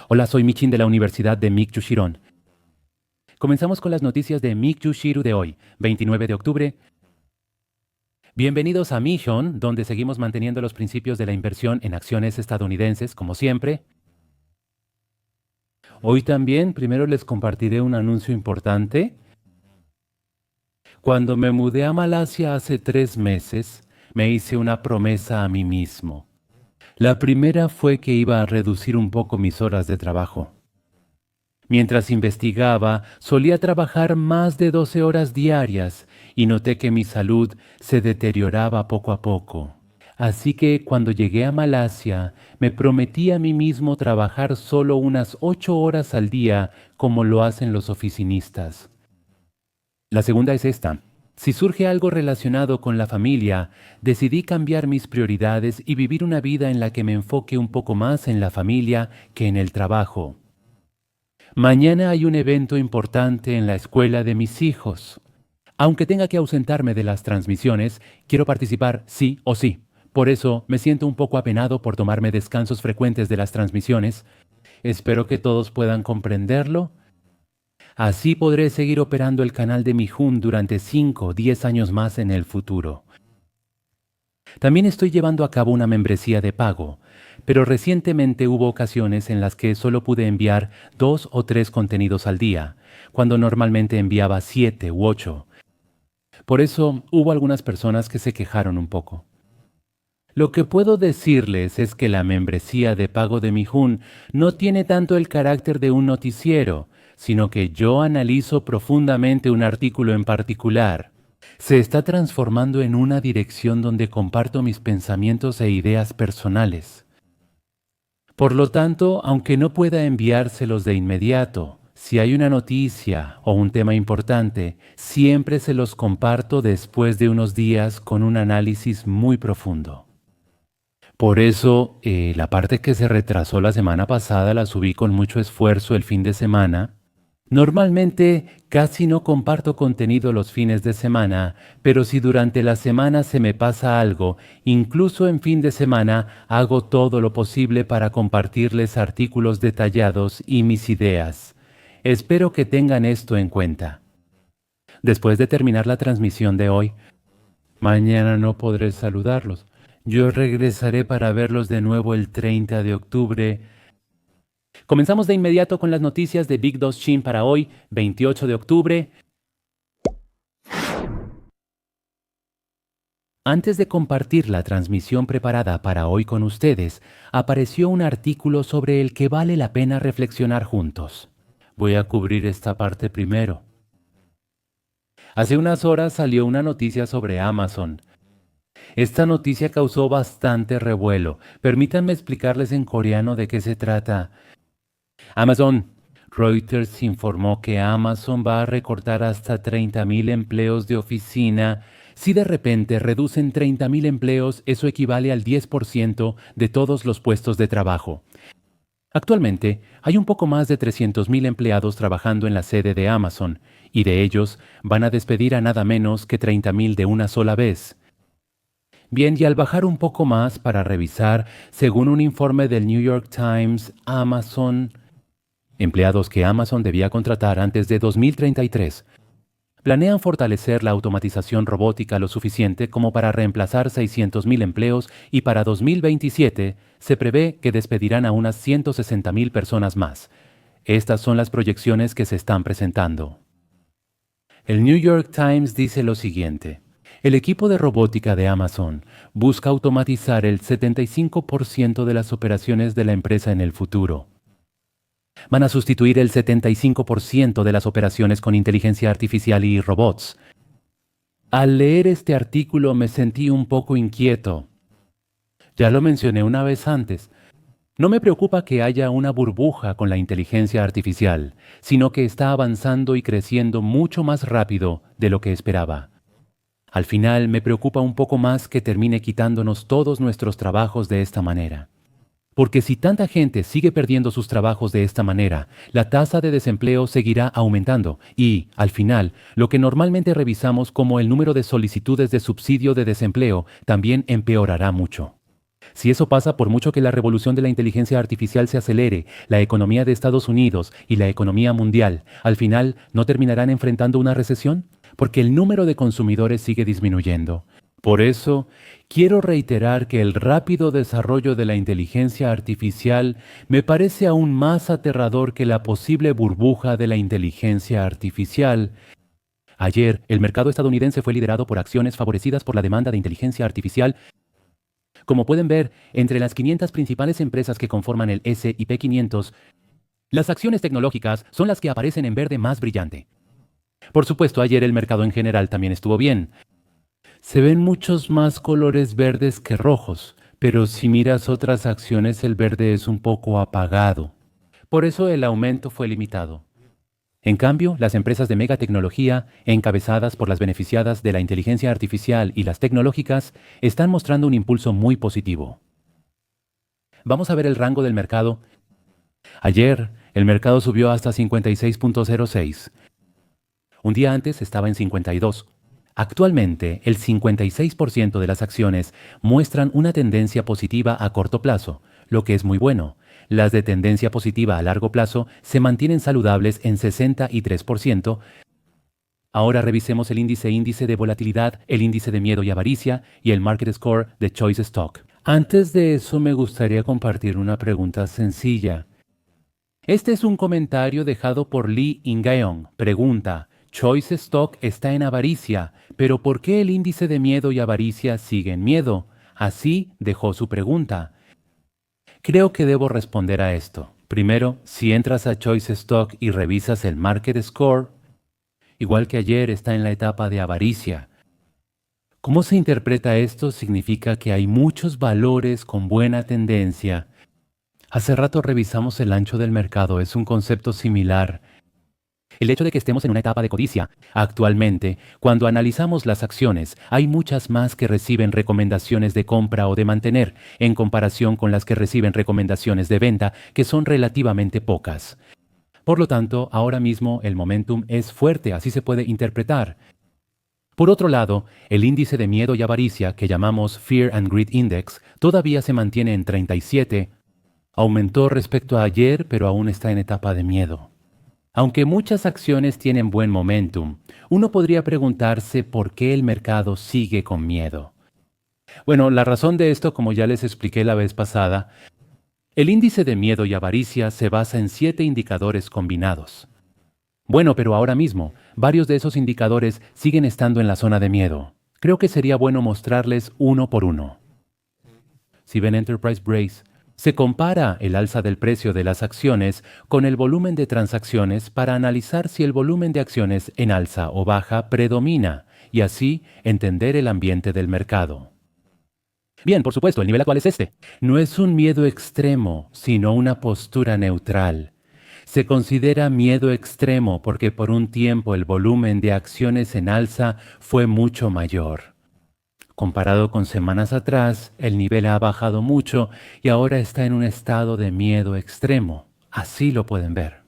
Hola, soy Michin de la Universidad de Mikyu-Shiron. Comenzamos con las noticias de Mikyu-Shiru de hoy, 29 de octubre. Bienvenidos a Mission, donde seguimos manteniendo los principios de la inversión en acciones estadounidenses, como siempre. Hoy también, primero les compartiré un anuncio importante. Cuando me mudé a Malasia hace 3 meses, me hice una promesa a mí mismo. La primera fue que iba a reducir un poco mis horas de trabajo. Mientras investigaba, solía trabajar más de 12 horas diarias y noté que mi salud se deterioraba poco a poco. Así que cuando llegué a Malasia, me prometí a mí mismo trabajar solo unas 8 horas al día como lo hacen los oficinistas. La segunda es esta. Si surge algo relacionado con la familia, decidí cambiar mis prioridades y vivir una vida en la que me enfoque un poco más en la familia que en el trabajo. Mañana hay un evento importante en la escuela de mis hijos. Aunque tenga que ausentarme de las transmisiones, quiero participar sí o sí. Por eso me siento un poco apenado por tomarme descansos frecuentes de las transmisiones. Espero que todos puedan comprenderlo. Así podré seguir operando el canal de Mijun durante 5 o 10 años más en el futuro. También estoy llevando a cabo una membresía de pago, pero recientemente hubo ocasiones en las que solo pude enviar 2 o 3 contenidos al día, cuando normalmente enviaba 7 u 8. Por eso hubo algunas personas que se quejaron un poco. Lo que puedo decirles es que la membresía de pago de Mijun no tiene tanto el carácter de un noticiero, sino que yo analizo profundamente un artículo en particular. Se está transformando en una dirección donde comparto mis pensamientos e ideas personales. Por lo tanto, aunque no pueda enviárselos de inmediato, si hay una noticia o un tema importante, siempre se los comparto después de unos días con un análisis muy profundo. Por eso, la parte que se retrasó la semana pasada la subí con mucho esfuerzo el fin de semana. Normalmente casi no comparto contenido los fines de semana, pero si durante la semana se me pasa algo, incluso en fin de semana, hago todo lo posible para compartirles artículos detallados y mis ideas. Espero que tengan esto en cuenta. Después de terminar la transmisión de hoy, mañana no podré saludarlos. Yo regresaré para verlos de nuevo el 30 de octubre. Comenzamos de inmediato con las noticias de Big Dos Shin para hoy, 28 de octubre. Antes de compartir la transmisión preparada para hoy con ustedes, apareció un artículo sobre el que vale la pena reflexionar juntos. Voy a cubrir esta parte primero. Hace unas horas salió una noticia sobre Amazon. Esta noticia causó bastante revuelo. Permítanme explicarles en coreano de qué se trata. Reuters informó que Amazon va a recortar hasta 30,000 empleos de oficina. Si de repente reducen 30,000 empleos, eso equivale al 10% de todos los puestos de trabajo. Actualmente, hay un poco más de 300,000 empleados trabajando en la sede de Amazon, y de ellos van a despedir a nada menos que 30,000 de una sola vez. Bien, y al bajar un poco más para revisar, según un informe del New York Times, empleados que Amazon debía contratar antes de 2033, planean fortalecer la automatización robótica lo suficiente como para reemplazar 600,000 empleos y para 2027 se prevé que despedirán a unas 160,000 personas más. Estas son las proyecciones que se están presentando. El New York Times dice lo siguiente. El equipo de robótica de Amazon busca automatizar el 75% de las operaciones de la empresa en el futuro. Van a sustituir el 75% de las operaciones con inteligencia artificial y robots. Al leer este artículo me sentí un poco inquieto. Ya lo mencioné una vez antes. No me preocupa que haya una burbuja con la inteligencia artificial, sino que está avanzando y creciendo mucho más rápido de lo que esperaba. Al final me preocupa un poco más que termine quitándonos todos nuestros trabajos de esta manera. Porque si tanta gente sigue perdiendo sus trabajos de esta manera, la tasa de desempleo seguirá aumentando y, al final, lo que normalmente revisamos como el número de solicitudes de subsidio de desempleo también empeorará mucho. Si eso pasa, por mucho que la revolución de la inteligencia artificial se acelere, la economía de Estados Unidos y la economía mundial, al final, ¿no terminarán enfrentando una recesión? Porque el número de consumidores sigue disminuyendo. Por eso, quiero reiterar que el rápido desarrollo de la inteligencia artificial me parece aún más aterrador que la posible burbuja de la inteligencia artificial. Ayer, el mercado estadounidense fue liderado por acciones favorecidas por la demanda de inteligencia artificial. Como pueden ver, entre las 500 principales empresas que conforman el S&P 500, las acciones tecnológicas son las que aparecen en verde más brillante. Por supuesto, ayer el mercado en general también estuvo bien. Se ven muchos más colores verdes que rojos, pero si miras otras acciones el verde es un poco apagado. Por eso el aumento fue limitado. En cambio, las empresas de megatecnología, encabezadas por las beneficiadas de la inteligencia artificial y las tecnológicas, están mostrando un impulso muy positivo. Vamos a ver el rango del mercado. Ayer, el mercado subió hasta 56.06. Un día antes estaba en 52. Actualmente, el 56% de las acciones muestran una tendencia positiva a corto plazo, lo que es muy bueno. Las de tendencia positiva a largo plazo se mantienen saludables en 63%. Ahora revisemos el índice de volatilidad, el índice de miedo y avaricia y el Market Score de Choice Stock. Antes de eso me gustaría compartir una pregunta sencilla. Este es un comentario dejado por Lee Ingaeong. Pregunta: Choice Stock está en avaricia, pero ¿por qué el índice de miedo y avaricia sigue en miedo? Así dejó su pregunta. Creo que debo responder a esto. Primero, si entras a Choice Stock y revisas el Market Score, igual que ayer está en la etapa de avaricia. ¿Cómo se interpreta esto? Significa que hay muchos valores con buena tendencia. Hace rato revisamos el ancho del mercado, es un concepto similar. El hecho de que estemos en una etapa de codicia. Actualmente, cuando analizamos las acciones, hay muchas más que reciben recomendaciones de compra o de mantener, en comparación con las que reciben recomendaciones de venta, que son relativamente pocas. Por lo tanto, ahora mismo el momentum es fuerte, así se puede interpretar. Por otro lado, el índice de miedo y avaricia, que llamamos Fear and Greed Index, todavía se mantiene en 37. Aumentó respecto a ayer, pero aún está en etapa de miedo. Aunque muchas acciones tienen buen momentum, uno podría preguntarse por qué el mercado sigue con miedo. Bueno, la razón de esto, como ya les expliqué la vez pasada, el índice de miedo y avaricia se basa en 7 indicadores combinados. Bueno, pero ahora mismo, varios de esos indicadores siguen estando en la zona de miedo. Creo que sería bueno mostrarles uno por uno. Si ven Enterprise Brace, se compara el alza del precio de las acciones con el volumen de transacciones para analizar si el volumen de acciones en alza o baja predomina y así entender el ambiente del mercado. Bien, por supuesto, el nivel actual es este. No es un miedo extremo, sino una postura neutral. Se considera miedo extremo porque por un tiempo el volumen de acciones en alza fue mucho mayor. Comparado con semanas atrás, el nivel ha bajado mucho y ahora está en un estado de miedo extremo. Así lo pueden ver.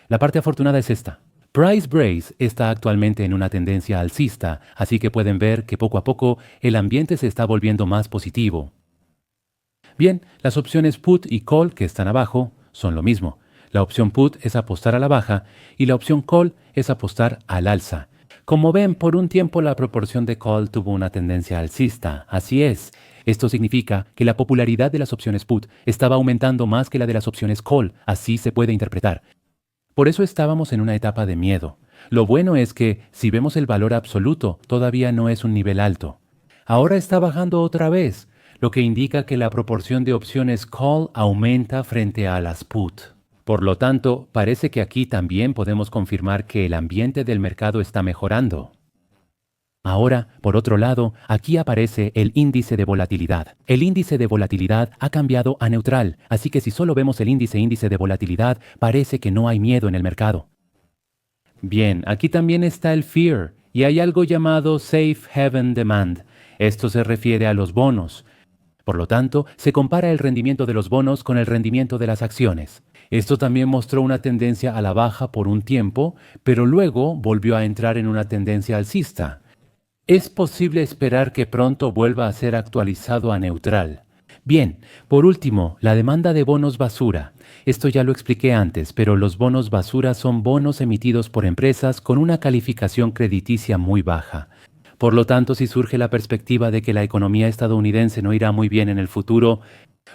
La parte afortunada es esta. Price Brace está actualmente en una tendencia alcista, así que pueden ver que poco a poco el ambiente se está volviendo más positivo. Bien, las opciones Put y Call, que están abajo, son lo mismo. La opción Put es apostar a la baja y la opción Call es apostar al alza. Como ven, por un tiempo la proporción de call tuvo una tendencia alcista. Así es. Esto significa que la popularidad de las opciones put estaba aumentando más que la de las opciones call. Así se puede interpretar. Por eso estábamos en una etapa de miedo. Lo bueno es que, si vemos el valor absoluto, todavía no es un nivel alto. Ahora está bajando otra vez, lo que indica que la proporción de opciones call aumenta frente a las put. Por lo tanto, parece que aquí también podemos confirmar que el ambiente del mercado está mejorando. Ahora, por otro lado, aquí aparece el índice de volatilidad. El índice de volatilidad ha cambiado a neutral, así que si solo vemos el índice de volatilidad, parece que no hay miedo en el mercado. Bien, aquí también está el fear, y hay algo llamado Safe Haven Demand. Esto se refiere a los bonos. Por lo tanto, se compara el rendimiento de los bonos con el rendimiento de las acciones. Esto también mostró una tendencia a la baja por un tiempo, pero luego volvió a entrar en una tendencia alcista. Es posible esperar que pronto vuelva a ser actualizado a neutral. Bien, por último, la demanda de bonos basura. Esto ya lo expliqué antes, pero los bonos basura son bonos emitidos por empresas con una calificación crediticia muy baja. Por lo tanto, si surge la perspectiva de que la economía estadounidense no irá muy bien en el futuro,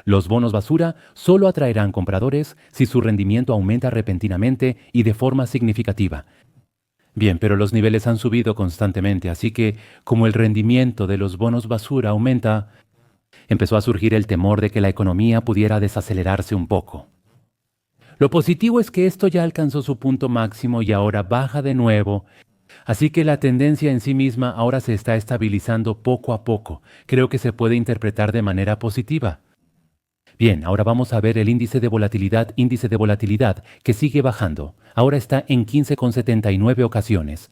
los bonos basura solo atraerán compradores si su rendimiento aumenta repentinamente y de forma significativa. Bien, pero los niveles han subido constantemente, así que como el rendimiento de los bonos basura aumenta, empezó a surgir el temor de que la economía pudiera desacelerarse un poco. Lo positivo es que esto ya alcanzó su punto máximo y ahora baja de nuevo, así que la tendencia en sí misma ahora se está estabilizando poco a poco. Creo que se puede interpretar de manera positiva. Bien, ahora vamos a ver el índice de volatilidad, que sigue bajando. Ahora está en 15,79 ocasiones.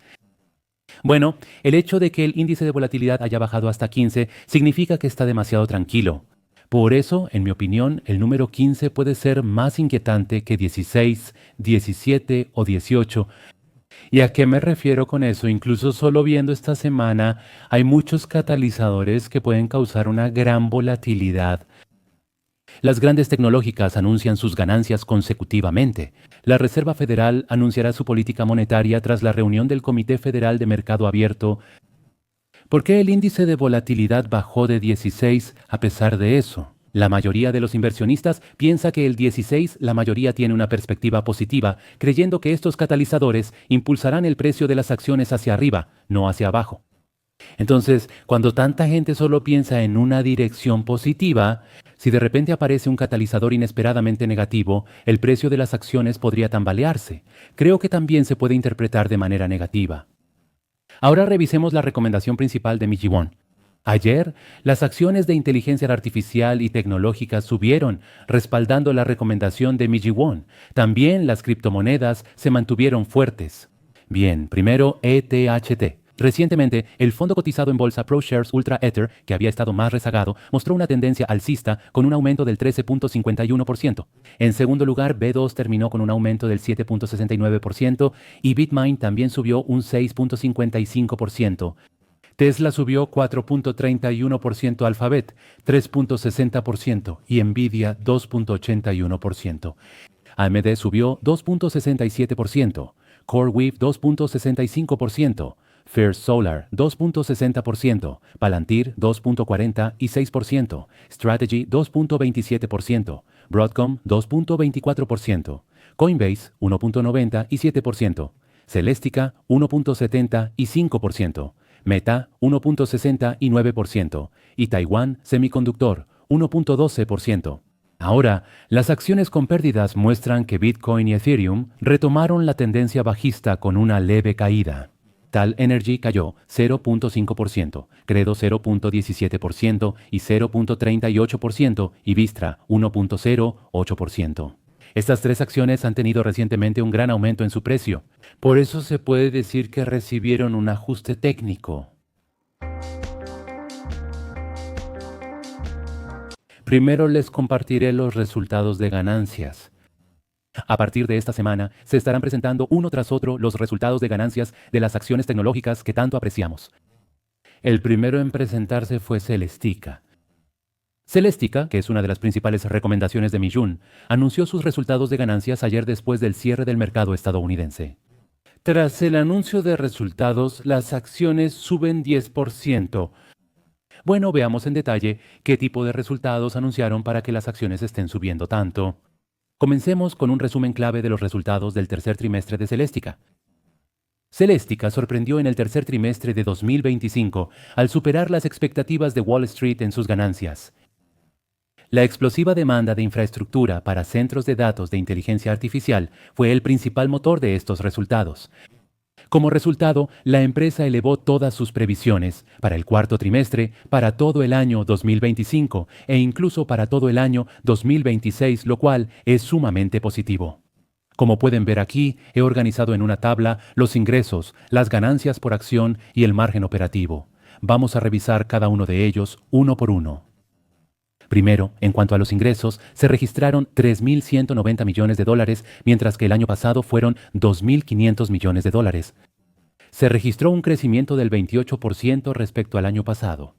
Bueno, el hecho de que el índice de volatilidad haya bajado hasta 15 significa que está demasiado tranquilo. Por eso, en mi opinión, el número 15 puede ser más inquietante que 16, 17 o 18. ¿Y a qué me refiero con eso? Incluso solo viendo esta semana, hay muchos catalizadores que pueden causar una gran volatilidad. Las grandes tecnológicas anuncian sus ganancias consecutivamente. La Reserva Federal anunciará su política monetaria tras la reunión del Comité Federal de Mercado Abierto. ¿Por qué el índice de volatilidad bajó de 16 a pesar de eso? La mayoría de los inversionistas piensa que el 16 la mayoría tiene una perspectiva positiva, creyendo que estos catalizadores impulsarán el precio de las acciones hacia arriba, no hacia abajo. Entonces, cuando tanta gente solo piensa en una dirección positiva, si de repente aparece un catalizador inesperadamente negativo, el precio de las acciones podría tambalearse. Creo que también se puede interpretar de manera negativa. Ahora revisemos la recomendación principal de Mijiwon. Ayer, las acciones de inteligencia artificial y tecnológica subieron, respaldando la recomendación de Mijiwon. También las criptomonedas se mantuvieron fuertes. Bien, primero ETHT. Recientemente, el fondo cotizado en bolsa ProShares Ultra Ether, que había estado más rezagado, mostró una tendencia alcista con un aumento del 13,51%. En segundo lugar, B2 terminó con un aumento del 7,69% y Bitmain también subió un 6,55%. Tesla subió 4,31%, Alphabet 3,60% y Nvidia 2,81%. AMD subió 2,67%, CoreWeave 2,65%, First Solar 2,60%, Palantir 2,46%, Strategy 2,27%, Broadcom 2,24%, Coinbase 1,97%, Celestica 1,75%, Meta 1,69% y Taiwan Semiconductor 1,12%. Ahora, las acciones con pérdidas muestran que Bitcoin y Ethereum retomaron la tendencia bajista con una leve caída. Tal Energy cayó 0,5%, Credo 0,17% y 0,38% y Vistra 1,08%. Estas tres acciones han tenido recientemente un gran aumento en su precio. Por eso se puede decir que recibieron un ajuste técnico. Primero les compartiré los resultados de ganancias. A partir de esta semana, se estarán presentando uno tras otro los resultados de ganancias de las acciones tecnológicas que tanto apreciamos. El primero en presentarse fue Celestica. Celestica, que es una de las principales recomendaciones de Mijun, anunció sus resultados de ganancias ayer después del cierre del mercado estadounidense. Tras el anuncio de resultados, las acciones suben 10%. Bueno, veamos en detalle qué tipo de resultados anunciaron para que las acciones estén subiendo tanto. Comencemos con un resumen clave de los resultados del tercer trimestre de Celestica. Celestica sorprendió en el tercer trimestre de 2025 al superar las expectativas de Wall Street en sus ganancias. La explosiva demanda de infraestructura para centros de datos de inteligencia artificial fue el principal motor de estos resultados. Como resultado, la empresa elevó todas sus previsiones para el cuarto trimestre, para todo el año 2025 e incluso para todo el año 2026, lo cual es sumamente positivo. Como pueden ver aquí, he organizado en una tabla los ingresos, las ganancias por acción y el margen operativo. Vamos a revisar cada uno de ellos uno por uno. Primero, en cuanto a los ingresos, se registraron 3.190 millones de dólares, mientras que el año pasado fueron 2.500 millones de dólares. Se registró un crecimiento del 28% respecto al año pasado.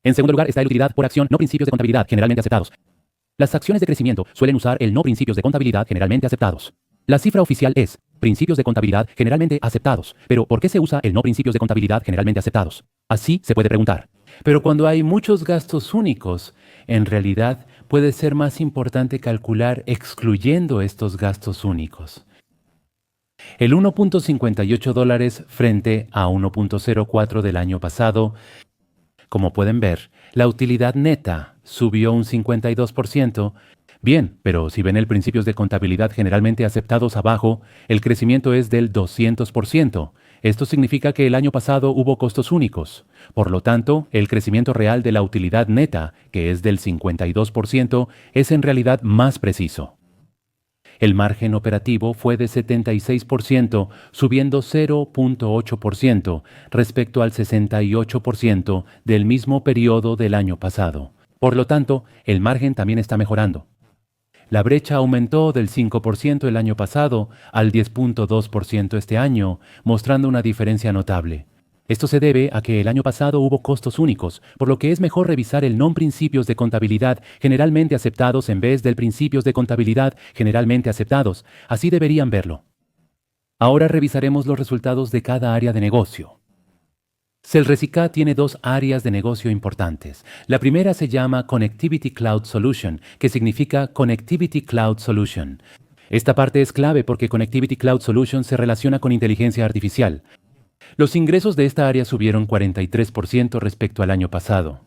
En segundo lugar está el utilidad por acción, no principios de contabilidad generalmente aceptados. Las acciones de crecimiento suelen usar el no principios de contabilidad generalmente aceptados. La cifra oficial es principios de contabilidad generalmente aceptados. Pero ¿por qué se usa el no principios de contabilidad generalmente aceptados? Así se puede preguntar. Pero cuando hay muchos gastos únicos, en realidad puede ser más importante calcular excluyendo estos gastos únicos. El 1.58 dólares frente a 1.04 del año pasado. Como pueden ver, la utilidad neta subió un 52%. Bien, pero si ven el principios de contabilidad generalmente aceptados abajo, el crecimiento es del 200%. Esto significa que el año pasado hubo costos únicos. Por lo tanto, el crecimiento real de la utilidad neta, que es del 52%, es en realidad más preciso. El margen operativo fue de 76%, subiendo 0.8% respecto al 68% del mismo periodo del año pasado. Por lo tanto, el margen también está mejorando. La brecha aumentó del 5% el año pasado al 10.2% este año, mostrando una diferencia notable. Esto se debe a que el año pasado hubo costos únicos, por lo que es mejor revisar el non principios de contabilidad generalmente aceptados en vez del principios de contabilidad generalmente aceptados. Así deberían verlo. Ahora revisaremos los resultados de cada área de negocio. Celresica tiene dos áreas de negocio importantes. La primera se llama Connectivity Cloud Solution, que significa Connectivity Cloud Solution. Esta parte es clave porque Connectivity Cloud Solution se relaciona con inteligencia artificial. Los ingresos de esta área subieron 43% respecto al año pasado.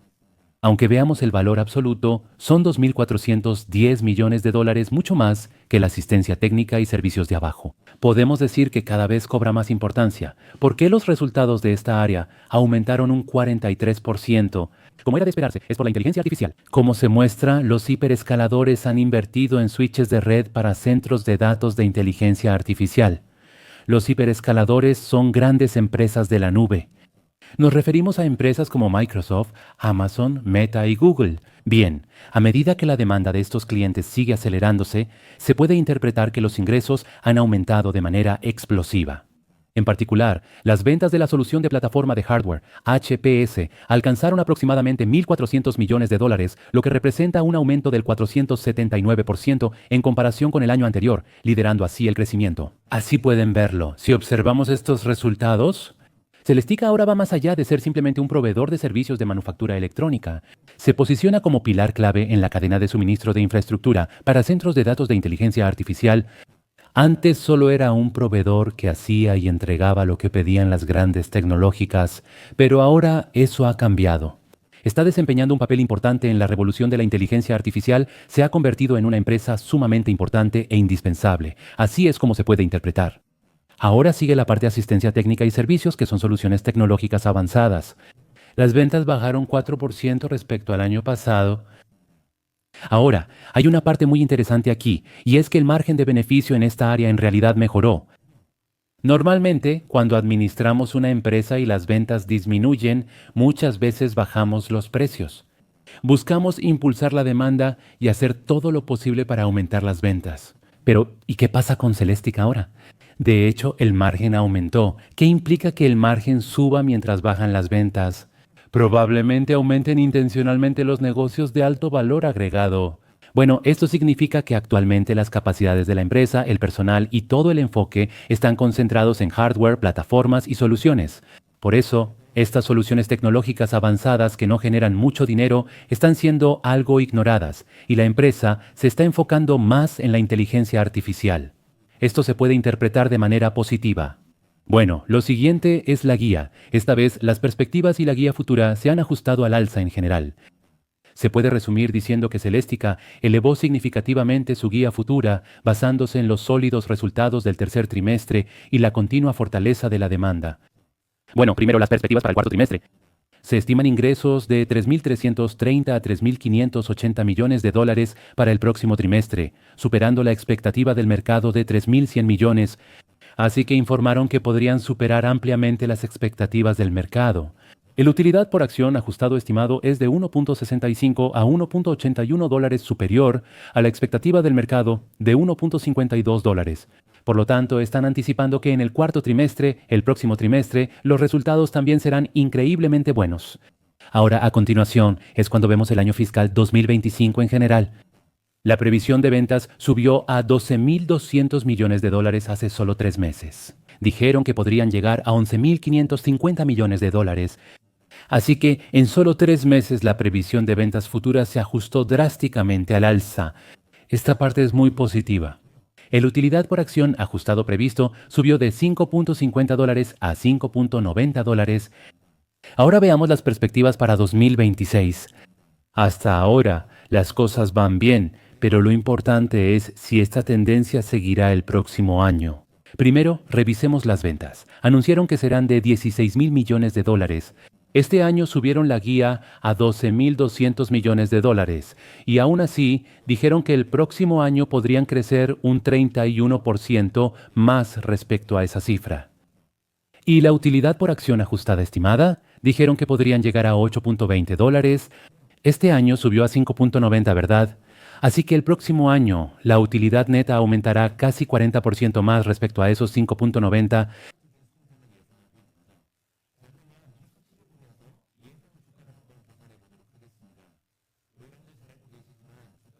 Aunque veamos el valor absoluto, son 2.410 millones de dólares, mucho más que la asistencia técnica y servicios de abajo. Podemos decir que cada vez cobra más importancia. ¿Por qué los resultados de esta área aumentaron un 43%? Como era de esperarse, es por la inteligencia artificial. Como se muestra, los hiperescaladores han invertido en switches de red para centros de datos de inteligencia artificial. Los hiperescaladores son grandes empresas de la nube. Nos referimos a empresas como Microsoft, Amazon, Meta y Google. Bien, a medida que la demanda de estos clientes sigue acelerándose, se puede interpretar que los ingresos han aumentado de manera explosiva. En particular, las ventas de la solución de plataforma de hardware, HPS, alcanzaron aproximadamente 1.400 millones de dólares, lo que representa un aumento del 479% en comparación con el año anterior, liderando así el crecimiento. Así pueden verlo. Si observamos estos resultados, Celestica ahora va más allá de ser simplemente un proveedor de servicios de manufactura electrónica. Se posiciona como pilar clave en la cadena de suministro de infraestructura para centros de datos de inteligencia artificial. Antes solo era un proveedor que hacía y entregaba lo que pedían las grandes tecnológicas, pero ahora eso ha cambiado. Está desempeñando un papel importante en la revolución de la inteligencia artificial, se ha convertido en una empresa sumamente importante e indispensable. Así es como se puede interpretar. Ahora sigue la parte de asistencia técnica y servicios, que son soluciones tecnológicas avanzadas. Las ventas bajaron 4% respecto al año pasado. Ahora, hay una parte muy interesante aquí, y es que el margen de beneficio en esta área en realidad mejoró. Normalmente, cuando administramos una empresa y las ventas disminuyen, muchas veces bajamos los precios. Buscamos impulsar la demanda y hacer todo lo posible para aumentar las ventas. Pero, ¿y qué pasa con Celestica ahora? De hecho, el margen aumentó. ¿Qué implica que el margen suba mientras bajan las ventas? Probablemente aumenten intencionalmente los negocios de alto valor agregado. Bueno, esto significa que actualmente las capacidades de la empresa, el personal y todo el enfoque están concentrados en hardware, plataformas y soluciones. Por eso, estas soluciones tecnológicas avanzadas que no generan mucho dinero están siendo algo ignoradas y la empresa se está enfocando más en la inteligencia artificial. Esto se puede interpretar de manera positiva. Bueno, lo siguiente es la guía. Esta vez las perspectivas y la guía futura se han ajustado al alza en general. Se puede resumir diciendo que Celestica elevó significativamente su guía futura basándose en los sólidos resultados del tercer trimestre y la continua fortaleza de la demanda. Bueno, primero las perspectivas para el cuarto trimestre. Se estiman ingresos de 3.330 a 3.580 millones de dólares para el próximo trimestre, superando la expectativa del mercado de 3.100 millones, así que informaron que podrían superar ampliamente las expectativas del mercado. El utilidad por acción ajustado estimado es de 1.65 a 1.81 dólares, superior a la expectativa del mercado de 1.52 dólares. Por lo tanto, están anticipando que en el cuarto trimestre, el próximo trimestre, los resultados también serán increíblemente buenos. Ahora, a continuación, es cuando vemos el año fiscal 2025 en general. La previsión de ventas subió a 12.200 millones de dólares hace solo 3 meses. Dijeron que podrían llegar a 11.550 millones de dólares. Así que en solo 3 meses la previsión de ventas futuras se ajustó drásticamente al alza. Esta parte es muy positiva. El utilidad por acción ajustado previsto subió de $5.50 a $5.90. Ahora veamos las perspectivas para 2026. Hasta ahora, las cosas van bien, pero lo importante es si esta tendencia seguirá el próximo año. Primero, revisemos las ventas. Anunciaron que serán de 16.000 millones de dólares. Este año subieron la guía a 12.200 millones de dólares y aún así dijeron que el próximo año podrían crecer un 31% más respecto a esa cifra. Y la utilidad por acción ajustada estimada, dijeron que podrían llegar a $8.20. Este año subió a 5.90, ¿verdad? Así que el próximo año la utilidad neta aumentará casi 40% más respecto a esos 5.90.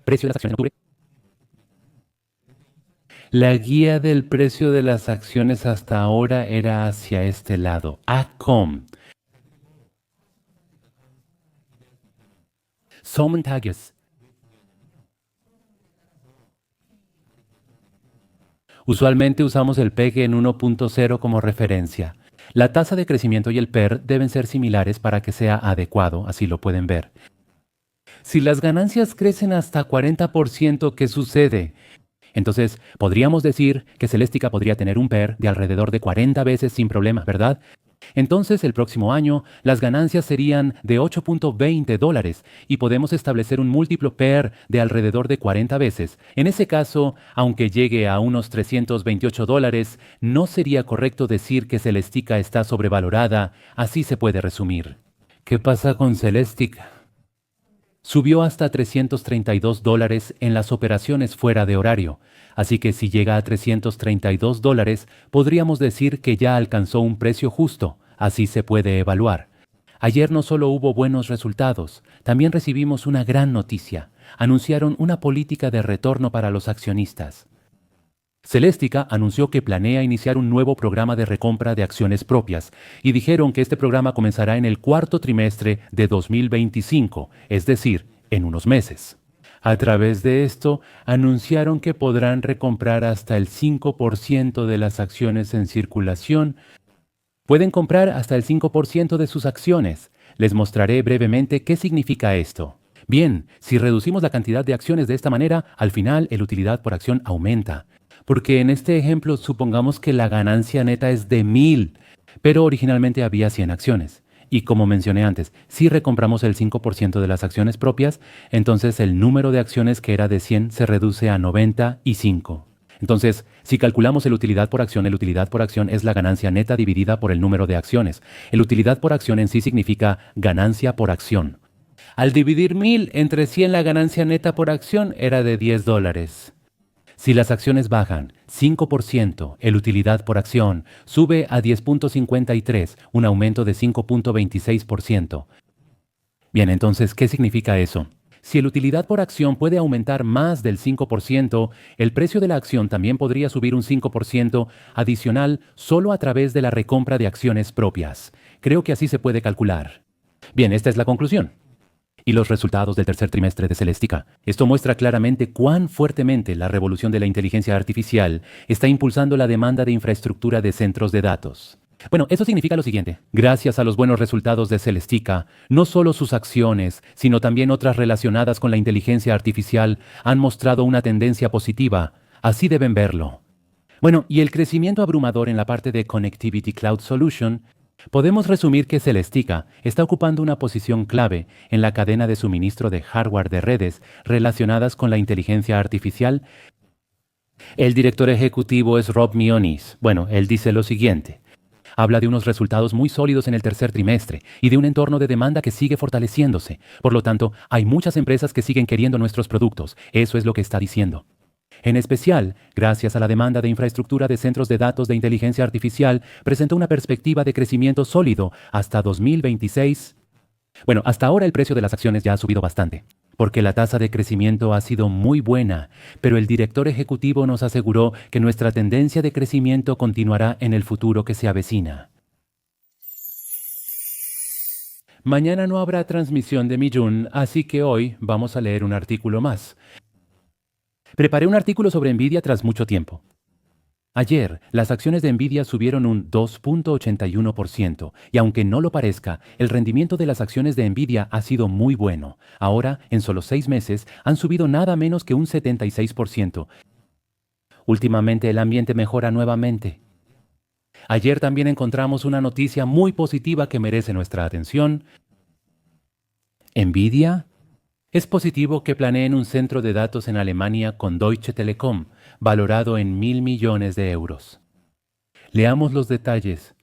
Precio de las acciones en octubre. La guía del precio de las acciones hasta ahora era hacia este lado. ACOM. Sommentages. Usualmente usamos el PEG en 1.0 como referencia. La tasa de crecimiento y el PER deben ser similares para que sea adecuado, así lo pueden ver. Si las ganancias crecen hasta 40%, ¿qué sucede? Entonces, podríamos decir que Celestica podría tener un PER de alrededor de 40 veces sin problema, ¿verdad? Entonces, el próximo año, las ganancias serían de $8.20 y podemos establecer un múltiplo PER de alrededor de 40 veces. En ese caso, aunque llegue a unos $328, no sería correcto decir que Celestica está sobrevalorada. Así se puede resumir. ¿Qué pasa con Celestica? Subió hasta $332 en las operaciones fuera de horario, así que si llega a $332, podríamos decir que ya alcanzó un precio justo, así se puede evaluar. Ayer no solo hubo buenos resultados, también recibimos una gran noticia. Anunciaron una política de retorno para los accionistas. Celestica anunció que planea iniciar un nuevo programa de recompra de acciones propias y dijeron que este programa comenzará en el cuarto trimestre de 2025, es decir, en unos meses. A través de esto, anunciaron que podrán recomprar hasta el 5% de las acciones en circulación. Pueden comprar hasta el 5% de sus acciones. Les mostraré brevemente qué significa esto. Bien, si reducimos la cantidad de acciones de esta manera, al final el utilidad por acción aumenta. Porque en este ejemplo supongamos que la ganancia neta es de 1,000, pero originalmente había 100 acciones. Y como mencioné antes, si recompramos el 5% de las acciones propias, entonces el número de acciones que era de 100 se reduce a 95. Entonces, si calculamos el utilidad por acción es la ganancia neta dividida por el número de acciones. El utilidad por acción en sí significa ganancia por acción. Al dividir 1,000 entre 100, la ganancia neta por acción era de $10. Si las acciones bajan 5%, el utilidad por acción sube a 10.53, un aumento de 5.26%. Bien, entonces, ¿qué significa eso? Si el utilidad por acción puede aumentar más del 5%, el precio de la acción también podría subir un 5% adicional solo a través de la recompra de acciones propias. Creo que así se puede calcular. Bien, esta es la conclusión. Y los resultados del tercer trimestre de Celestica. Esto muestra claramente cuán fuertemente la revolución de la inteligencia artificial está impulsando la demanda de infraestructura de centros de datos. Bueno, eso significa lo siguiente. Gracias a los buenos resultados de Celestica, no solo sus acciones, sino también otras relacionadas con la inteligencia artificial han mostrado una tendencia positiva. Así deben verlo. Bueno, y el crecimiento abrumador en la parte de Connectivity Cloud Solution. Podemos resumir que Celestica está ocupando una posición clave en la cadena de suministro de hardware de redes relacionadas con la inteligencia artificial. El director ejecutivo es Rob Mionis. Bueno, él dice lo siguiente. Habla de unos resultados muy sólidos en el tercer trimestre y de un entorno de demanda que sigue fortaleciéndose. Por lo tanto, hay muchas empresas que siguen queriendo nuestros productos. Eso es lo que está diciendo. En especial, gracias a la demanda de infraestructura de centros de datos de inteligencia artificial, presentó una perspectiva de crecimiento sólido hasta 2026. Bueno, hasta ahora el precio de las acciones ya ha subido bastante, porque la tasa de crecimiento ha sido muy buena, pero el director ejecutivo nos aseguró que nuestra tendencia de crecimiento continuará en el futuro que se avecina. Mañana no habrá transmisión de Millún, así que hoy vamos a leer un artículo más. Preparé un artículo sobre Nvidia tras mucho tiempo. Ayer, las acciones de Nvidia subieron un 2.81% y aunque no lo parezca, el rendimiento de las acciones de Nvidia ha sido muy bueno. Ahora, en solo 6 meses, han subido nada menos que un 76%. Últimamente el ambiente mejora nuevamente. Ayer también encontramos una noticia muy positiva que merece nuestra atención. Nvidia. Es positivo que planeen un centro de datos en Alemania con Deutsche Telekom, valorado en 1.000 millones de euros. Leamos los detalles.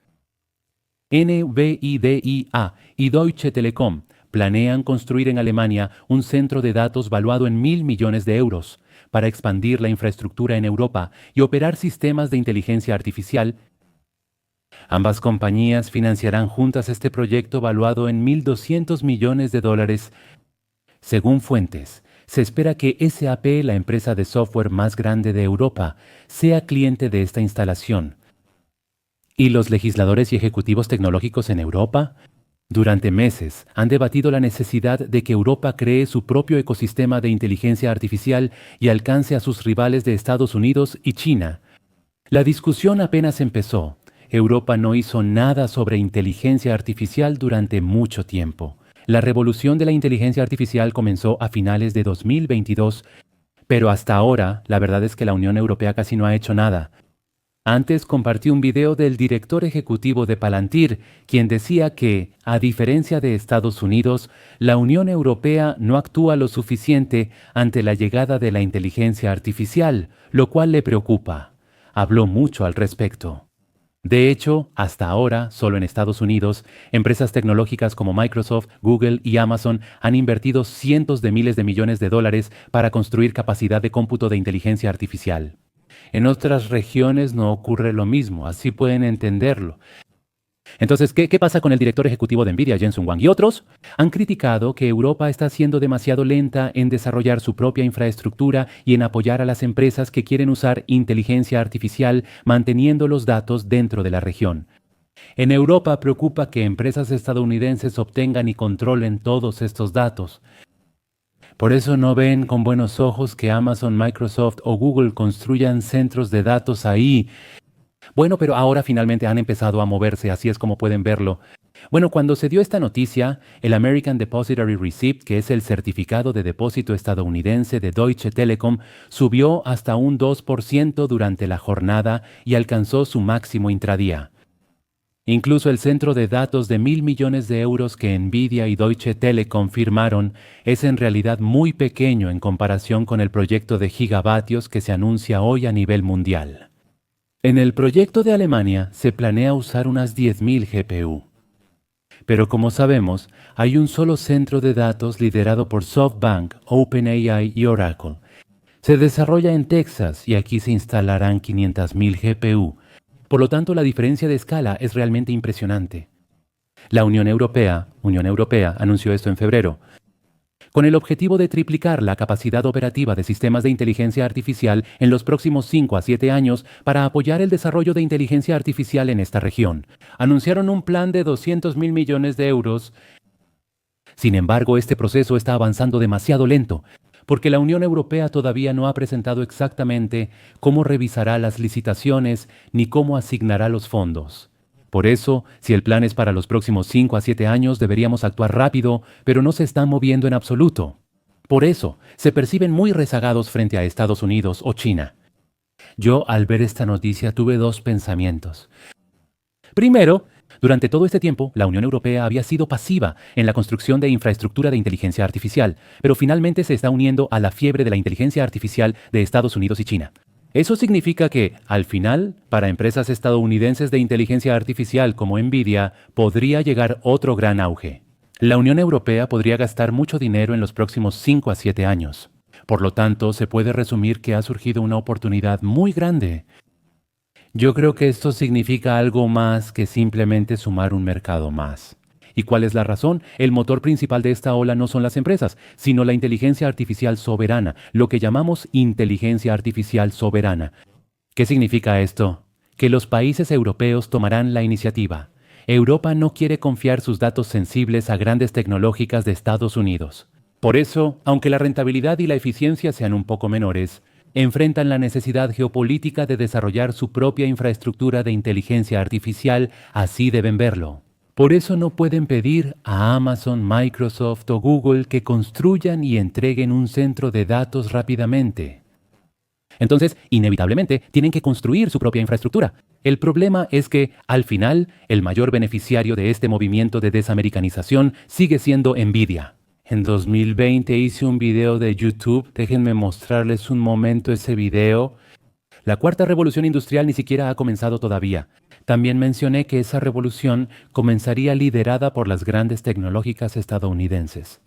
NVIDIA y Deutsche Telekom planean construir en Alemania un centro de datos valuado en 1.000 millones de euros para expandir la infraestructura en Europa y operar sistemas de inteligencia artificial. Ambas compañías financiarán juntas este proyecto valuado en 1.200 millones de dólares. Según fuentes, se espera que SAP, la empresa de software más grande de Europa, sea cliente de esta instalación. ¿Y los legisladores y ejecutivos tecnológicos en Europa? Durante meses han debatido la necesidad de que Europa cree su propio ecosistema de inteligencia artificial y alcance a sus rivales de Estados Unidos y China. La discusión apenas empezó. Europa no hizo nada sobre inteligencia artificial durante mucho tiempo. La revolución de la inteligencia artificial comenzó a finales de 2022, pero hasta ahora la verdad es que la Unión Europea casi no ha hecho nada. Antes compartí un video del director ejecutivo de Palantir, quien decía que, a diferencia de Estados Unidos, la Unión Europea no actúa lo suficiente ante la llegada de la inteligencia artificial, lo cual le preocupa. Habló mucho al respecto. De hecho, hasta ahora, solo en Estados Unidos, empresas tecnológicas como Microsoft, Google y Amazon han invertido cientos de miles de millones de dólares para construir capacidad de cómputo de inteligencia artificial. En otras regiones no ocurre lo mismo, así pueden entenderlo. Entonces, ¿qué pasa con el director ejecutivo de Nvidia, Jensen Huang? Y otros han criticado que Europa está siendo demasiado lenta en desarrollar su propia infraestructura y en apoyar a las empresas que quieren usar inteligencia artificial manteniendo los datos dentro de la región. En Europa preocupa que empresas estadounidenses obtengan y controlen todos estos datos. Por eso no ven con buenos ojos que Amazon, Microsoft o Google construyan centros de datos ahí. Bueno, pero ahora finalmente han empezado a moverse, así es como pueden verlo. Bueno, cuando se dio esta noticia, el American Depositary Receipt, que es el certificado de depósito estadounidense de Deutsche Telekom, subió hasta un 2% durante la jornada y alcanzó su máximo intradía. Incluso el centro de datos de 1.000 millones de euros que Nvidia y Deutsche Telekom firmaron es en realidad muy pequeño en comparación con el proyecto de gigavatios que se anuncia hoy a nivel mundial. En el proyecto de Alemania se planea usar unas 10.000 GPU. Pero como sabemos, hay un solo centro de datos liderado por SoftBank, OpenAI y Oracle. Se desarrolla en Texas y aquí se instalarán 500.000 GPU. Por lo tanto, la diferencia de escala es realmente impresionante. La Unión Europea anunció esto en febrero, con el objetivo de triplicar la capacidad operativa de sistemas de inteligencia artificial en los próximos 5 a 7 años para apoyar el desarrollo de inteligencia artificial en esta región. Anunciaron un plan de 200.000 millones de euros. Sin embargo, este proceso está avanzando demasiado lento, porque la Unión Europea todavía no ha presentado exactamente cómo revisará las licitaciones ni cómo asignará los fondos. Por eso, si el plan es para los próximos 5 a 7 años, deberíamos actuar rápido, pero no se están moviendo en absoluto. Por eso, se perciben muy rezagados frente a Estados Unidos o China. Yo, al ver esta noticia, tuve dos pensamientos. Primero, durante todo este tiempo, la Unión Europea había sido pasiva en la construcción de infraestructura de inteligencia artificial, pero finalmente se está uniendo a la fiebre de la inteligencia artificial de Estados Unidos y China. Eso significa que, al final, para empresas estadounidenses de inteligencia artificial como Nvidia, podría llegar otro gran auge. La Unión Europea podría gastar mucho dinero en los próximos 5 a 7 años. Por lo tanto, se puede resumir que ha surgido una oportunidad muy grande. Yo creo que esto significa algo más que simplemente sumar un mercado más. ¿Y cuál es la razón? El motor principal de esta ola no son las empresas, sino la inteligencia artificial soberana, lo que llamamos inteligencia artificial soberana. ¿Qué significa esto? Que los países europeos tomarán la iniciativa. Europa no quiere confiar sus datos sensibles a grandes tecnológicas de Estados Unidos. Por eso, aunque la rentabilidad y la eficiencia sean un poco menores, enfrentan la necesidad geopolítica de desarrollar su propia infraestructura de inteligencia artificial, así deben verlo. Por eso no pueden pedir a Amazon, Microsoft o Google que construyan y entreguen un centro de datos rápidamente. Entonces, inevitablemente, tienen que construir su propia infraestructura. El problema es que, al final, el mayor beneficiario de este movimiento de desamericanización sigue siendo Nvidia. En 2020 hice un video de YouTube, déjenme mostrarles un momento ese video. La cuarta revolución industrial ni siquiera ha comenzado todavía. También mencioné que esa revolución comenzaría liderada por las grandes tecnológicas estadounidenses.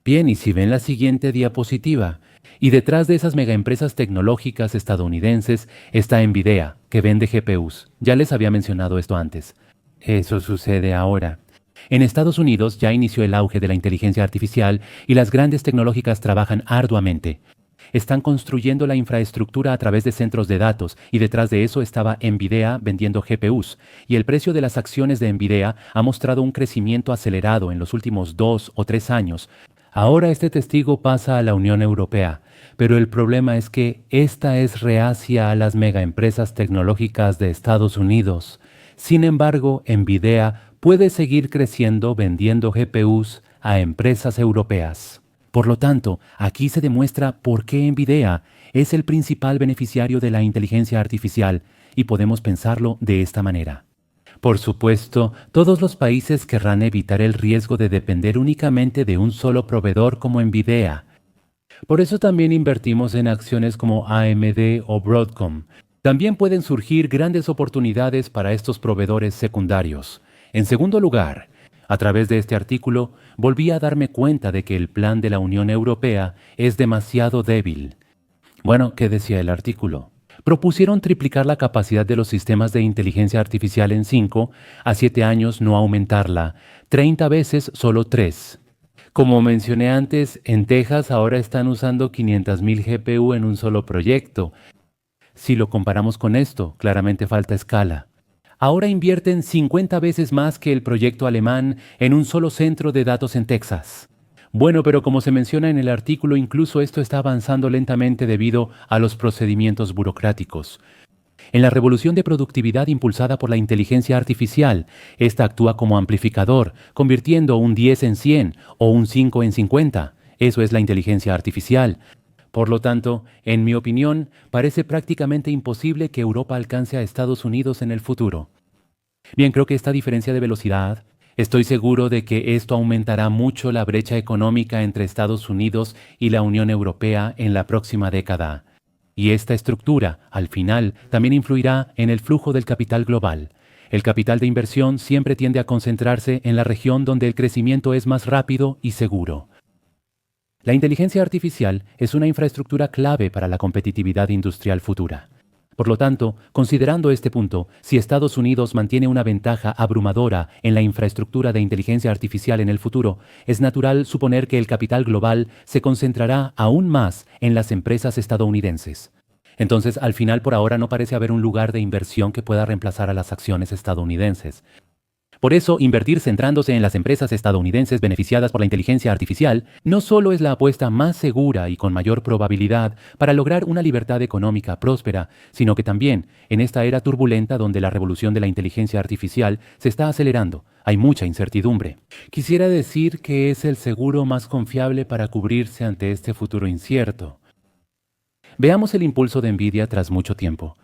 Bien, y si ven la siguiente diapositiva, y detrás de esas megaempresas tecnológicas estadounidenses está Nvidia, que vende GPUs. Ya les había mencionado esto antes. Eso sucede ahora. En Estados Unidos ya inició el auge de la inteligencia artificial y las grandes tecnológicas trabajan arduamente. Están construyendo la infraestructura a través de centros de datos y detrás de eso estaba Nvidia vendiendo GPUs. Y el precio de las acciones de Nvidia ha mostrado un crecimiento acelerado en los últimos 2 o 3 años. Ahora este testigo pasa a la Unión Europea, pero el problema es que esta es reacia a las megaempresas tecnológicas de Estados Unidos. Sin embargo, Nvidia puede seguir creciendo vendiendo GPUs a empresas europeas. Por lo tanto, aquí se demuestra por qué Nvidia es el principal beneficiario de la inteligencia artificial y podemos pensarlo de esta manera. Por supuesto, todos los países querrán evitar el riesgo de depender únicamente de un solo proveedor como Nvidia. Por eso también invertimos en acciones como AMD o Broadcom. También pueden surgir grandes oportunidades para estos proveedores secundarios. En segundo lugar, a través de este artículo, volví a darme cuenta de que el plan de la Unión Europea es demasiado débil. Bueno, ¿qué decía el artículo? Propusieron triplicar la capacidad de los sistemas de inteligencia artificial en 5 a 7 años, no aumentarla, 30 veces solo 3. Como mencioné antes, en Texas ahora están usando 500,000 GPU en un solo proyecto. Si lo comparamos con esto, claramente falta escala. Ahora invierten 50 veces más que el proyecto alemán en un solo centro de datos en Texas. Bueno, pero como se menciona en el artículo, incluso esto está avanzando lentamente debido a los procedimientos burocráticos. En la revolución de productividad impulsada por la inteligencia artificial, esta actúa como amplificador, convirtiendo un 10 en 100 o un 5 en 50. Eso es la inteligencia artificial. Por lo tanto, en mi opinión, parece prácticamente imposible que Europa alcance a Estados Unidos en el futuro. Bien, creo que esta diferencia de velocidad, estoy seguro de que esto aumentará mucho la brecha económica entre Estados Unidos y la Unión Europea en la próxima década. Y esta estructura, al final, también influirá en el flujo del capital global. El capital de inversión siempre tiende a concentrarse en la región donde el crecimiento es más rápido y seguro. La inteligencia artificial es una infraestructura clave para la competitividad industrial futura. Por lo tanto, considerando este punto, si Estados Unidos mantiene una ventaja abrumadora en la infraestructura de inteligencia artificial en el futuro, es natural suponer que el capital global se concentrará aún más en las empresas estadounidenses. Entonces, al final, por ahora no parece haber un lugar de inversión que pueda reemplazar a las acciones estadounidenses. Por eso, invertir centrándose en las empresas estadounidenses beneficiadas por la inteligencia artificial no solo es la apuesta más segura y con mayor probabilidad para lograr una libertad económica próspera, sino que también, en esta era turbulenta donde la revolución de la inteligencia artificial se está acelerando, hay mucha incertidumbre. Quisiera decir que es el seguro más confiable para cubrirse ante este futuro incierto. Veamos el impulso de Nvidia tras mucho tiempo.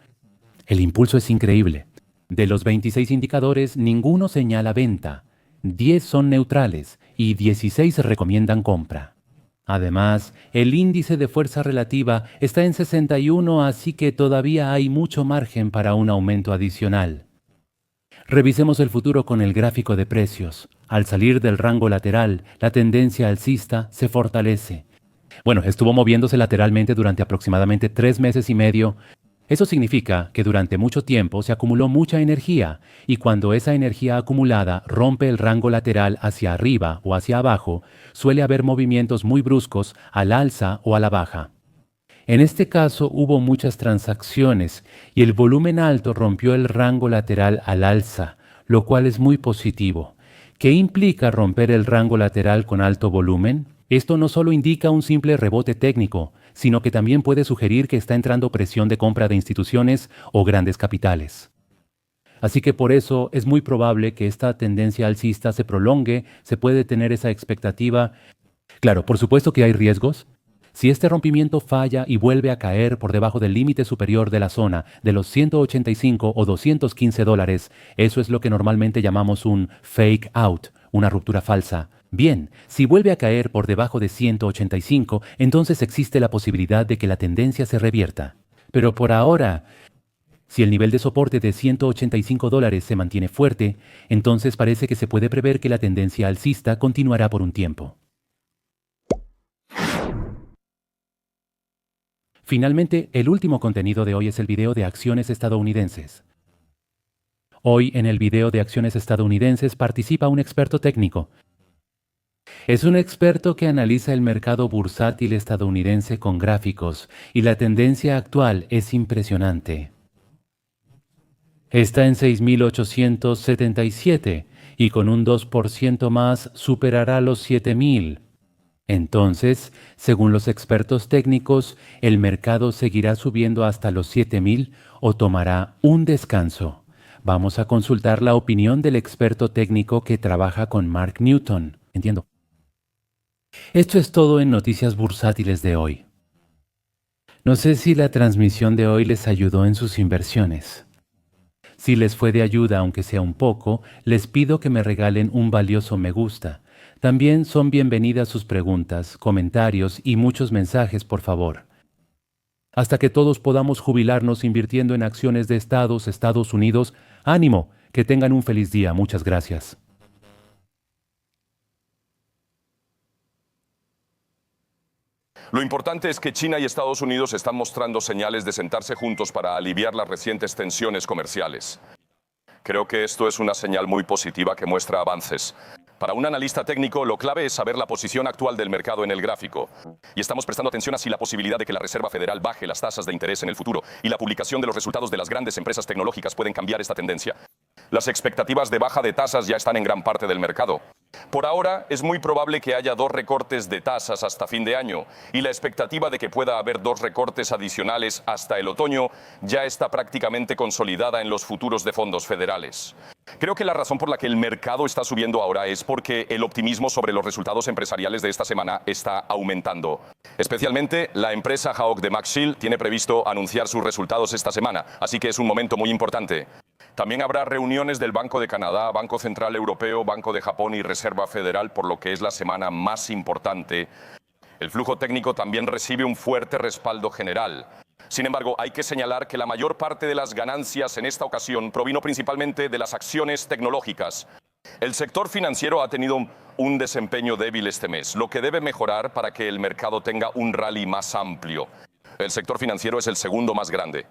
El impulso es increíble. De los 26 indicadores, ninguno señala venta, 10 son neutrales y 16 recomiendan compra. Además, el índice de fuerza relativa está en 61, así que todavía hay mucho margen para un aumento adicional. Revisemos el futuro con el gráfico de precios. Al salir del rango lateral, la tendencia alcista se fortalece. Bueno, estuvo moviéndose lateralmente durante aproximadamente 3 meses y medio. Eso significa que durante mucho tiempo se acumuló mucha energía y cuando esa energía acumulada rompe el rango lateral hacia arriba o hacia abajo, suele haber movimientos muy bruscos al alza o a la baja. En este caso hubo muchas transacciones y el volumen alto rompió el rango lateral al alza, lo cual es muy positivo. ¿Qué implica romper el rango lateral con alto volumen? Esto no solo indica un simple rebote técnico, sino que también puede sugerir que está entrando presión de compra de instituciones o grandes capitales. Así que por eso es muy probable que esta tendencia alcista se prolongue, se puede tener esa expectativa. Claro, por supuesto que hay riesgos. Si este rompimiento falla y vuelve a caer por debajo del límite superior de la zona de los 185 o 215 dólares, eso es lo que normalmente llamamos un fake out, una ruptura falsa. Bien, si vuelve a caer por debajo de 185, entonces existe la posibilidad de que la tendencia se revierta. Pero por ahora, si el nivel de soporte de 185 dólares se mantiene fuerte, entonces parece que se puede prever que la tendencia alcista continuará por un tiempo. Finalmente, el último contenido de hoy es el video de acciones estadounidenses. Hoy en el video de acciones estadounidenses participa un experto técnico. Es un experto que analiza el mercado bursátil estadounidense con gráficos y la tendencia actual es impresionante. Está en 6.877 y con un 2% más superará los 7.000. Entonces, según los expertos técnicos, el mercado seguirá subiendo hasta los 7.000 o tomará un descanso. Vamos a consultar la opinión del experto técnico que trabaja con Mark Newton. Entiendo. Esto es todo en Noticias Bursátiles de hoy. No sé si la transmisión de hoy les ayudó en sus inversiones. Si les fue de ayuda, aunque sea un poco, les pido que me regalen un valioso me gusta. También son bienvenidas sus preguntas, comentarios y muchos mensajes, por favor. Hasta que todos podamos jubilarnos invirtiendo en acciones de Estados Unidos, ánimo, que tengan un feliz día. Muchas gracias. Lo importante es que China y Estados Unidos están mostrando señales de sentarse juntos para aliviar las recientes tensiones comerciales. Creo que esto es una señal muy positiva que muestra avances. Para un analista técnico, lo clave es saber la posición actual del mercado en el gráfico. Y estamos prestando atención a si la posibilidad de que la Reserva Federal baje las tasas de interés en el futuro y la publicación de los resultados de las grandes empresas tecnológicas pueden cambiar esta tendencia. Las expectativas de baja de tasas ya están en gran parte del mercado. Por ahora, es muy probable que haya 2 recortes de tasas hasta fin de año, y la expectativa de que pueda haber 2 recortes adicionales hasta el otoño ya está prácticamente consolidada en los futuros de fondos federales. Creo que la razón por la que el mercado está subiendo ahora es porque el optimismo sobre los resultados empresariales de esta semana está aumentando. Especialmente, la empresa Hawk de Max Shield tiene previsto anunciar sus resultados esta semana, así que es un momento muy importante. También habrá reuniones del Banco de Canadá, Banco Central Europeo, Banco de Japón y Reserva Federal, por lo que es la semana más importante. El flujo técnico también recibe un fuerte respaldo general. Sin embargo, hay que señalar que la mayor parte de las ganancias en esta ocasión provino principalmente de las acciones tecnológicas. El sector financiero ha tenido un desempeño débil este mes, lo que debe mejorar para que el mercado tenga un rally más amplio. El sector financiero es el segundo más grande.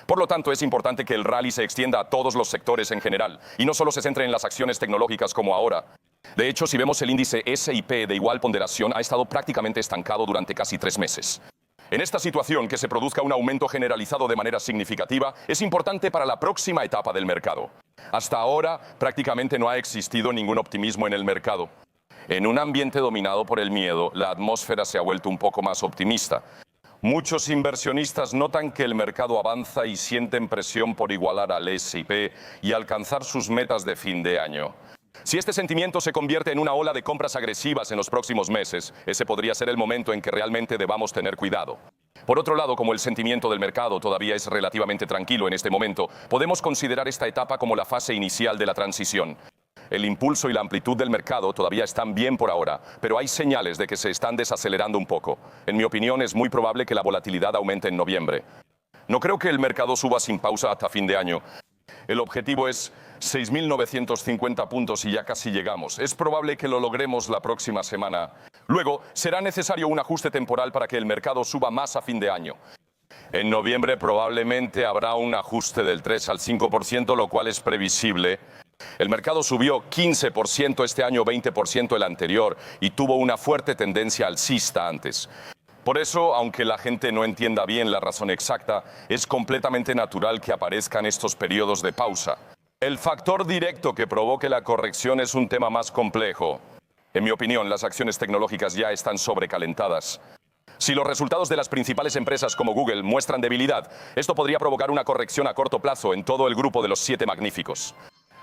Por lo tanto, es importante que el rally se extienda a todos los sectores en general y no solo se centre en las acciones tecnológicas como ahora. De hecho, si vemos el índice S&P de igual ponderación, ha estado prácticamente estancado durante casi 3 meses. En esta situación, que se produzca un aumento generalizado de manera significativa es importante para la próxima etapa del mercado. Hasta ahora, prácticamente no ha existido ningún optimismo en el mercado. En un ambiente dominado por el miedo, la atmósfera se ha vuelto un poco más optimista. Muchos inversionistas notan que el mercado avanza y sienten presión por igualar al S&P y alcanzar sus metas de fin de año. Si este sentimiento se convierte en una ola de compras agresivas en los próximos meses, ese podría ser el momento en que realmente debamos tener cuidado. Por otro lado, como el sentimiento del mercado todavía es relativamente tranquilo en este momento, podemos considerar esta etapa como la fase inicial de la transición. El impulso y la amplitud del mercado todavía están bien por ahora, pero hay señales de que se están desacelerando un poco. En mi opinión, es muy probable que la volatilidad aumente en noviembre. No creo que el mercado suba sin pausa hasta fin de año. El objetivo es 6.950 puntos y ya casi llegamos. Es probable que lo logremos la próxima semana. Luego, será necesario un ajuste temporal para que el mercado suba más a fin de año. En noviembre probablemente habrá un ajuste del 3 al 5%, lo cual es previsible. El mercado subió 15% este año, 20% el anterior, y tuvo una fuerte tendencia alcista antes. Por eso, aunque la gente no entienda bien la razón exacta, es completamente natural que aparezcan estos periodos de pausa. El factor directo que provoque la corrección es un tema más complejo. En mi opinión, las acciones tecnológicas ya están sobrecalentadas. Si los resultados de las principales empresas como Google muestran debilidad, esto podría provocar una corrección a corto plazo en todo el grupo de los 7 magníficos.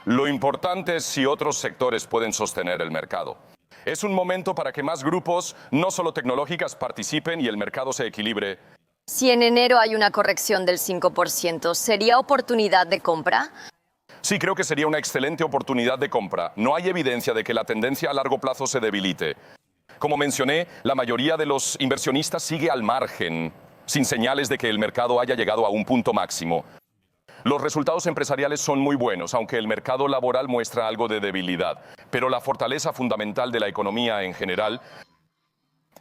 Lo importante es si otros sectores pueden sostener el mercado. Es un momento para que más grupos, no solo tecnológicas, participen y el mercado se equilibre. Si en enero hay una corrección del 5%, ¿sería oportunidad de compra? Sí, creo que sería una excelente oportunidad de compra. No hay evidencia de que la tendencia a largo plazo se debilite. Como mencioné, la mayoría de los inversionistas sigue al margen, sin señales de que el mercado haya llegado a un punto máximo. Los resultados empresariales son muy buenos, aunque el mercado laboral muestra algo de debilidad. Pero la fortaleza fundamental de la economía en general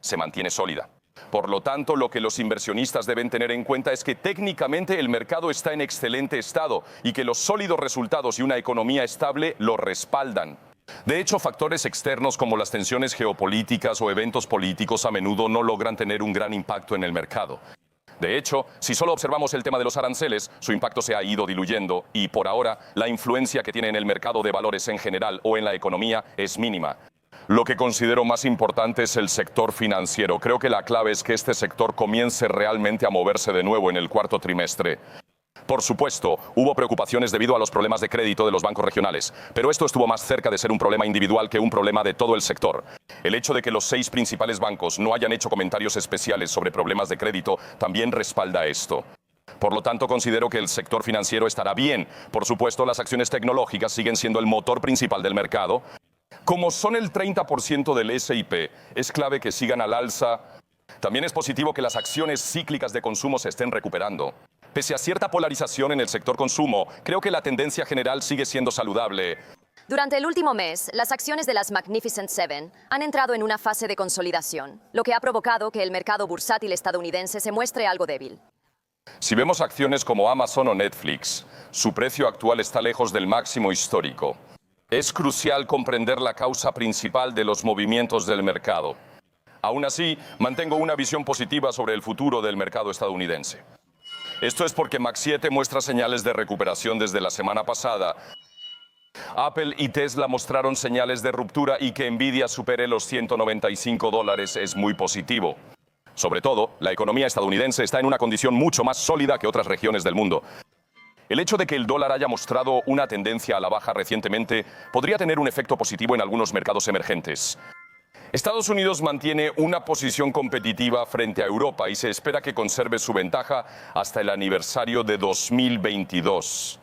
se mantiene sólida. Por lo tanto, lo que los inversionistas deben tener en cuenta es que técnicamente el mercado está en excelente estado y que los sólidos resultados y una economía estable lo respaldan. De hecho, factores externos como las tensiones geopolíticas o eventos políticos a menudo no logran tener un gran impacto en el mercado. De hecho, si solo observamos el tema de los aranceles, su impacto se ha ido diluyendo y, por ahora, la influencia que tiene en el mercado de valores en general o en la economía es mínima. Lo que considero más importante es el sector financiero. Creo que la clave es que este sector comience realmente a moverse de nuevo en el cuarto trimestre. Por supuesto, hubo preocupaciones debido a los problemas de crédito de los bancos regionales, pero esto estuvo más cerca de ser un problema individual que un problema de todo el sector. El hecho de que los 6 principales bancos no hayan hecho comentarios especiales sobre problemas de crédito también respalda esto. Por lo tanto, considero que el sector financiero estará bien. Por supuesto, las acciones tecnológicas siguen siendo el motor principal del mercado. Como son el 30% del S&P, es clave que sigan al alza. También es positivo que las acciones cíclicas de consumo se estén recuperando. Pese a cierta polarización en el sector consumo, creo que la tendencia general sigue siendo saludable. Durante el último mes, las acciones de las Magnificent Seven han entrado en una fase de consolidación, lo que ha provocado que el mercado bursátil estadounidense se muestre algo débil. Si vemos acciones como Amazon o Netflix, su precio actual está lejos del máximo histórico. Es crucial comprender la causa principal de los movimientos del mercado. Aún así, mantengo una visión positiva sobre el futuro del mercado estadounidense. Esto es porque Mag 7 muestra señales de recuperación desde la semana pasada. Apple y Tesla mostraron señales de ruptura y que Nvidia supere los $195 es muy positivo. Sobre todo, la economía estadounidense está en una condición mucho más sólida que otras regiones del mundo. El hecho de que el dólar haya mostrado una tendencia a la baja recientemente podría tener un efecto positivo en algunos mercados emergentes. Estados Unidos mantiene una posición competitiva frente a Europa y se espera que conserve su ventaja hasta el aniversario de 2022.